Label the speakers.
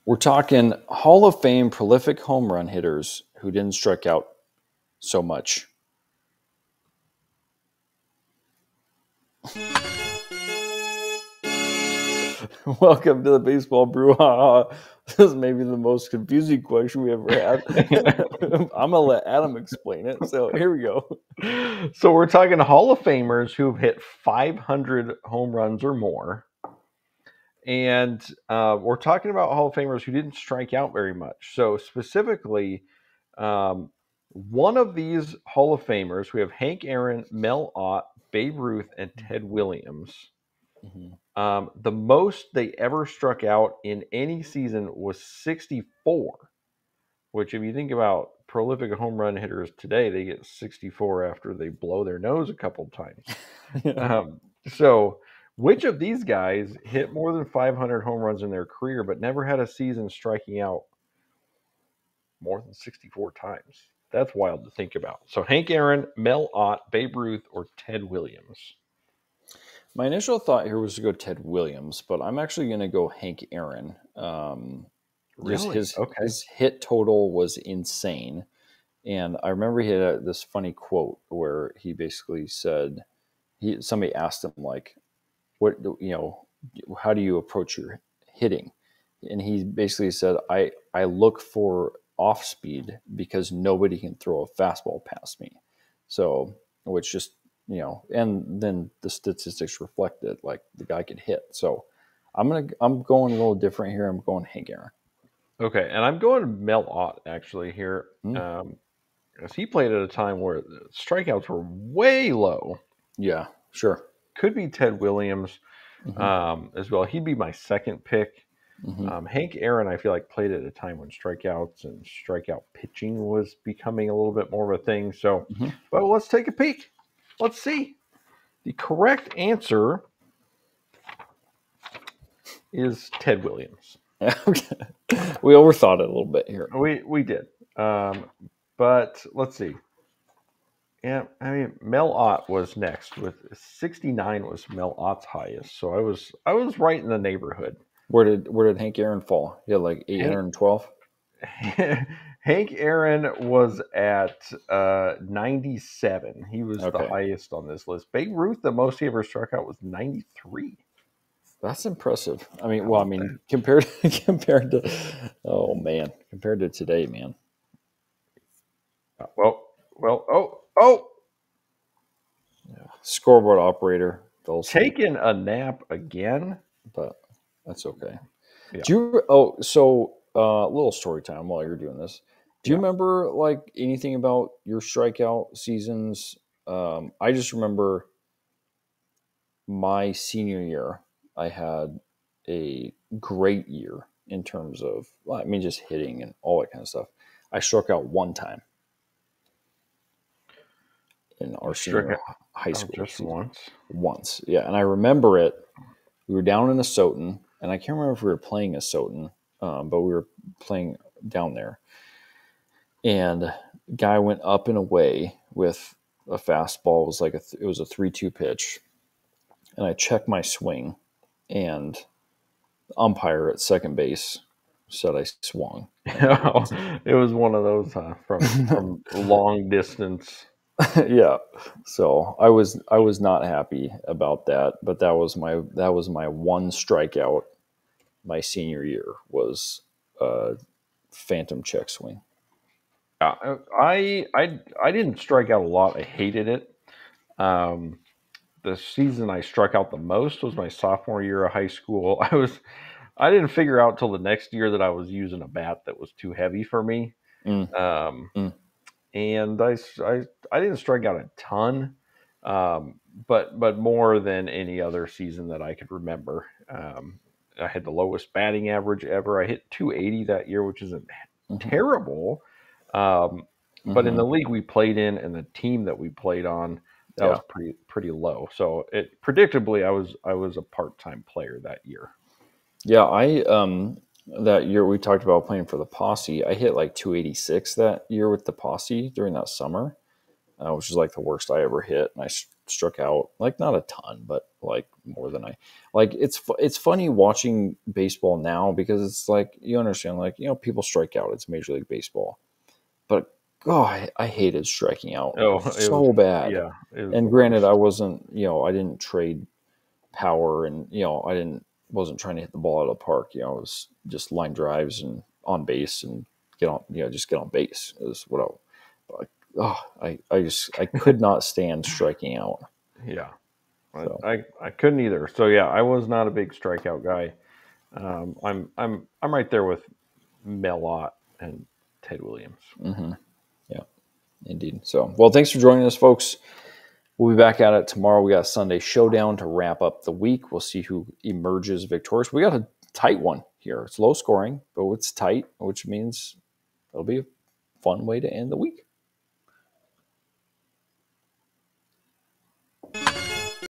Speaker 1: We're talking Hall of Fame prolific home run hitters who didn't strike out so much. Welcome to the Baseball Brewhaha. This is maybe the most confusing question we ever had. I'm going to let Adam explain it. So here we go.
Speaker 2: So we're talking Hall of Famers who've hit 500 home runs or more. And we're talking about Hall of Famers who didn't strike out very much. So specifically, one of these Hall of Famers, we have Hank Aaron, Mel Ott, Babe Ruth, and Ted Williams. Mm-hmm. The most they ever struck out in any season was 64, which if you think about prolific home run hitters today, they get 64 after they blow their nose a couple times. So which of these guys hit more than 500 home runs in their career but never had a season striking out more than 64 times? That's wild to think about. So Hank Aaron, Mel Ott, Babe Ruth, or Ted Williams?
Speaker 1: My initial thought here was to go Ted Williams, but I'm actually going to go Hank Aaron.
Speaker 2: Really?
Speaker 1: His hit total was insane. And I remember he had this funny quote where he basically said, somebody asked him, like, what, how do you approach your hitting? And he basically said, I look for off speed because nobody can throw a fastball past me. So, which just, and then the statistics reflect it, like the guy could hit. So I'm going a little different here. I'm going Hank Aaron.
Speaker 2: Okay. And I'm going Mel Ott actually here. Because he played at a time where the strikeouts were way low.
Speaker 1: Yeah, sure.
Speaker 2: Could be Ted Williams as well. He'd be my second pick. Mm-hmm. Hank Aaron, I feel like, played at a time when strikeouts and strikeout pitching was becoming a little bit more of a thing. So, but let's take a peek. Let's see. The correct answer is Ted Williams.
Speaker 1: Okay. We overthought it a little bit here.
Speaker 2: We did. But let's see. Yeah, I mean, Mel Ott was next with 69 was Mel Ott's highest. So I was right in the neighborhood.
Speaker 1: Where did Hank Aaron fall? He had like 812.
Speaker 2: Hank Aaron was at 97. He was the highest on this list. Babe Ruth, the most he ever struck out was 93.
Speaker 1: That's impressive. I mean, compared to, oh man, compared to today, man. Yeah. Scoreboard operator.
Speaker 2: Taking a nap again,
Speaker 1: but that's okay.
Speaker 2: Yeah.
Speaker 1: A little story time while you're doing this. Do you remember like anything about your strikeout seasons? I just remember my senior year, I had a great year in terms of, just hitting and all that kind of stuff. I struck out one time in our senior high school.
Speaker 2: Just
Speaker 1: once. Yeah. And I remember it. We were down in Asotin, and I can't remember if we were playing Asotin, but we were playing down there. And guy went up and away with a fastball. It was like it was a 3-2 pitch. And I checked my swing, and the umpire at second base said I swung.
Speaker 2: It was one of those from long distance.
Speaker 1: Yeah. So I was not happy about that, but that was my one strikeout my senior year was phantom check swing.
Speaker 2: I didn't strike out a lot. I hated it. The season I struck out the most was my sophomore year of high school. I didn't figure out till the next year that I was using a bat that was too heavy for me. And I didn't strike out a ton, but more than any other season that I could remember. I had the lowest batting average ever. I hit 280 that year, which isn't terrible. But in the league we played in and the team that we played on, that was pretty low. So predictably, I was a part-time player that year.
Speaker 1: Yeah, that year we talked about playing for the Posse. I hit like 286 that year with the Posse during that summer. which is like the worst I ever hit. And I struck out like not a ton, but like more than I like. It's funny watching baseball now because it's like you understand, like people strike out. It's Major League Baseball, but God, I hated striking out
Speaker 2: Oh, it was
Speaker 1: so bad.
Speaker 2: yeah, it was the
Speaker 1: And granted,
Speaker 2: worst.
Speaker 1: I wasn't I didn't trade power, and I wasn't trying to hit the ball out of the park. It was just line drives and on base and just get on base is what I could not stand striking out.
Speaker 2: Yeah,
Speaker 1: So
Speaker 2: I couldn't either. So yeah, I was not a big strikeout guy. I'm right there with Mel Ott and Ted Williams.
Speaker 1: yeah, indeed. So well, thanks for joining us, folks. We'll be back at it tomorrow. We got a Sunday showdown to wrap up the week. We'll see who emerges victorious. We got a tight one here. It's low scoring, but it's tight, which means it'll be a fun way to end the week.